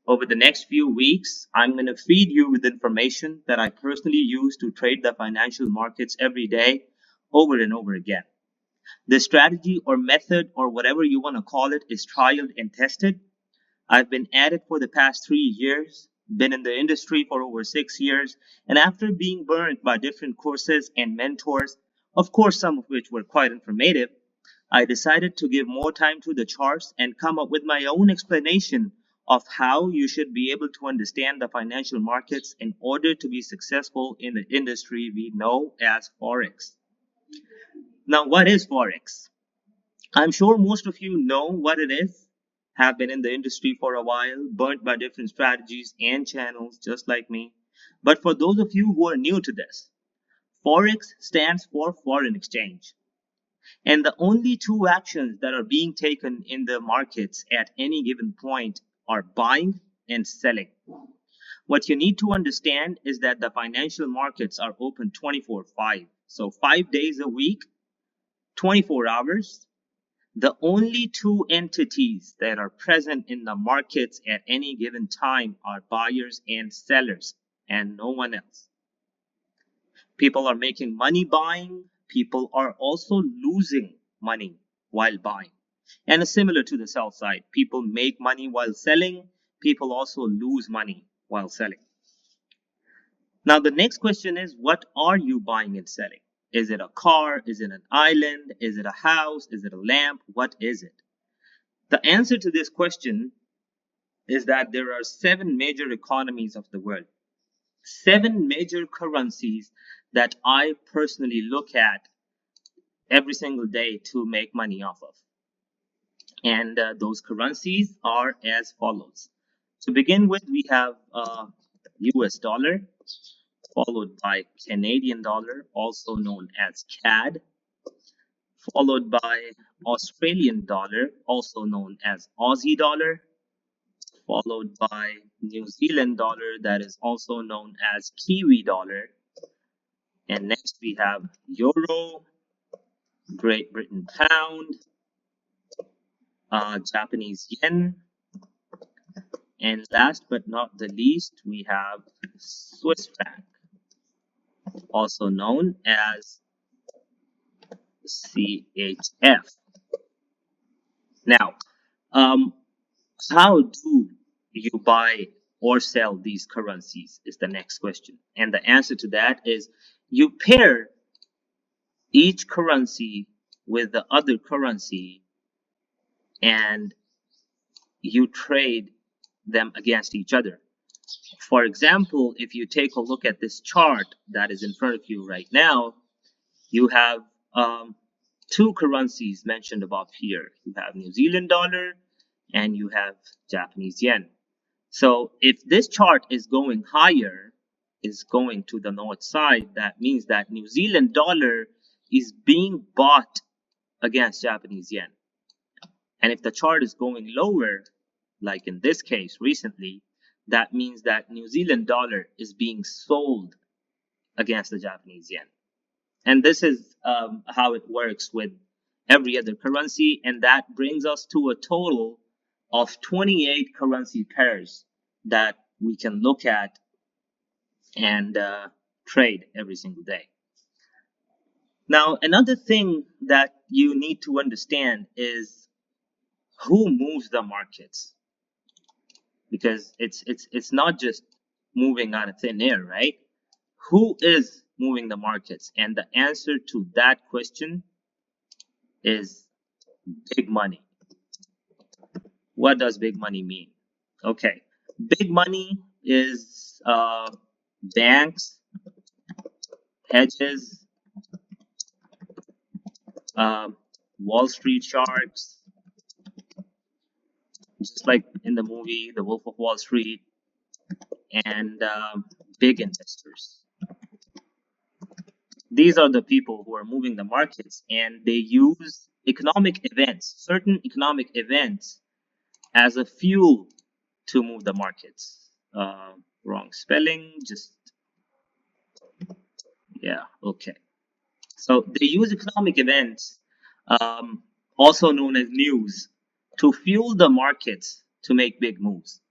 Over the next few weeks, I'm going to feed you with information that I personally use to trade the financial markets every day, over and over again. The strategy or method or whatever you want to call it is trialed and tested. I've been at it for the past 3 years, been in the industry for over 6 years, and after being burned by different courses and mentors, of course, some of which were quite informative, I decided to give more time to the charts and come up with my own explanation of how you should be able to understand the financial markets in order to be successful in the industry we know as Forex. Now, what is Forex? I'm sure most of you know what it is, have been in the industry for a while, burnt by different strategies and channels just like me. But for those of you who are new to this, Forex stands for foreign exchange. And the only two actions that are being taken in the markets at any given point are buying and selling. What you need to understand is that the financial markets are open 24/5. So 5 days a week, 24 hours. The only two entities that are present in the markets at any given time are buyers and sellers, and no one else. People are making money buying. People are also losing money while buying. And similar to the sell side, people make money while selling. People also lose money while selling. Now, the next question is, what are you buying and selling? Is it a car? Is it an island? Is it a house? Is it a lamp? What is it? The answer to this question is that there are 7 major economies of the world, 7 major currencies that I personally look at every single day to make money off of. And those currencies are as follows. To begin with, we have US dollar, followed by Canadian dollar, also known as CAD, followed by Australian dollar, also known as Aussie dollar, followed by New Zealand dollar, that is also known as Kiwi dollar. And next we have Euro, Great Britain pound, Japanese yen, and last but not the least, we have Swiss franc, also known as CHF. Now, how do you buy or sell these currencies is the next question. And the answer to that is you pair each currency with the other currency and you trade them against each other. For example, if you take a look at this chart that is in front of you right now, you have 2 currencies mentioned above here. You have New Zealand dollar and you have Japanese yen. So if this chart is going higher, is going to the north side, that means that New Zealand dollar is being bought against Japanese yen. And if the chart is going lower, like in this case recently, that means that New Zealand dollar is being sold against the Japanese yen. And this is how it works with every other currency. And that brings us to a total of 28 currency pairs that we can look at and trade every single day. Now, another thing that you need to understand is who moves the markets, because it's not just moving out of thin air, right? Who is moving the markets? And the answer to that question is big money. What does big money mean? Okay, big money is banks, hedges, Wall Street sharks, just like in the movie The Wolf of Wall Street, and big investors. These are the people who are moving the markets, and they use economic events, certain economic events, as a fuel to move the markets. Wrong spelling, just, yeah, okay. So they use economic events, also known as news, to fuel the markets to make big moves.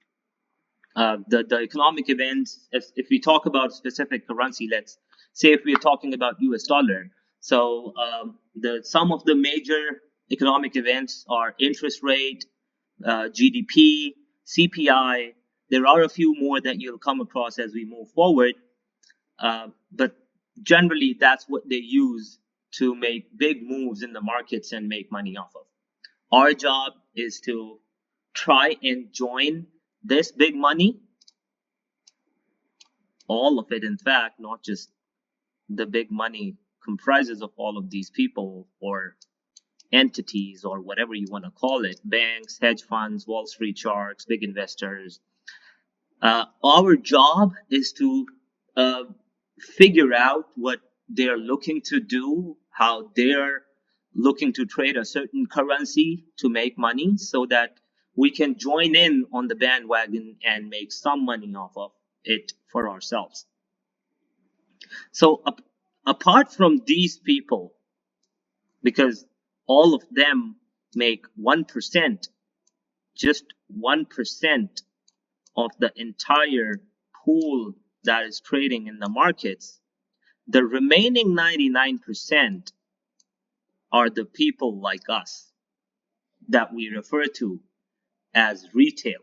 The economic events, if we talk about specific currency, let's say if we're talking about US dollar. So the some of the major economic events are interest rate, GDP, CPI. There are a few more that you'll come across as we move forward, but generally that's what they use to make big moves in the markets and make money off of. Our job is to try and join this big money, all of it, in fact, not just the big money comprises of all of these people or entities or whatever you want to call it, banks, hedge funds, Wall Street sharks, big investors. Our job is to figure out what they're looking to do, how they're looking to trade a certain currency to make money so that we can join in on the bandwagon and make some money off of it for ourselves. So apart from these people, because all of them make 1%, just 1% of the entire pool that is trading in the markets, the remaining 99% are the people like us that we refer to as retail,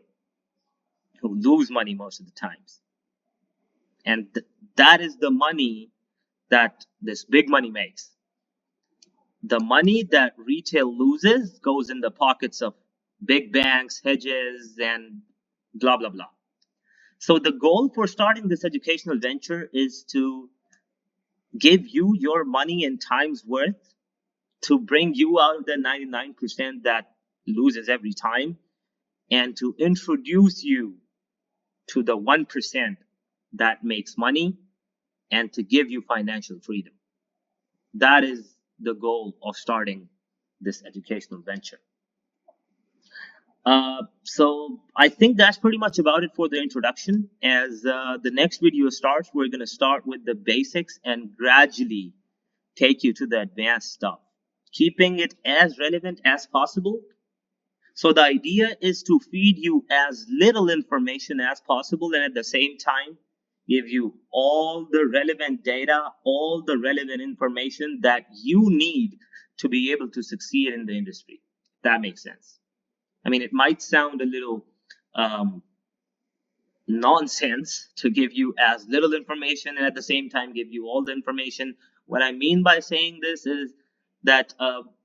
who lose money most of the times. And that is the money that this big money makes. The money that retail loses goes in the pockets of big banks, hedges, and blah, blah, blah. So the goal for starting this educational venture is to give you your money in time's worth, to bring you out of the 99% that loses every time, and to introduce you to the 1% that makes money, and to give you financial freedom. That is the goal of starting this educational venture. So I think that's pretty much about it for the introduction. As the next video starts, we're going to start with the basics and gradually take you to the advanced stuff, keeping it as relevant as possible. So the idea is to feed you as little information as possible and at the same time give you all the relevant data, all the relevant information that you need to be able to succeed in the industry. If that makes sense. I mean, it might sound a little nonsense to give you as little information and at the same time give you all the information. What I mean by saying this is that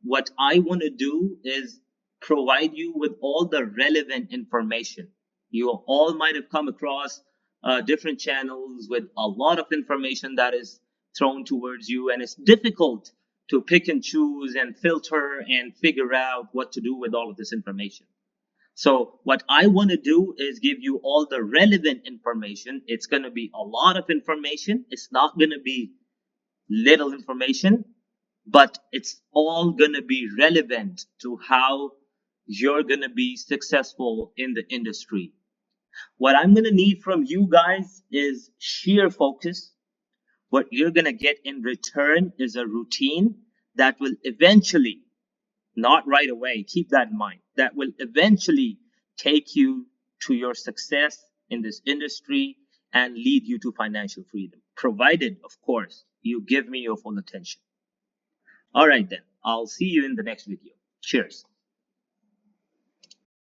what I want to do is provide you with all the relevant information. You all might have come across different channels with a lot of information that is thrown towards you, and it's difficult to pick and choose and filter and figure out what to do with all of this information. So what I want to do is give you all the relevant information. It's going to be a lot of information. It's not going to be little information, but it's all going to be relevant to how you're going to be successful in the industry. What I'm going to need from you guys is sheer focus. What you're going to get in return is a routine that will eventually, not right away, keep that in mind, that will eventually take you to your success in this industry and lead you to financial freedom, provided, of course, you give me your full attention. All right, then. I'll see you in the next video. Cheers.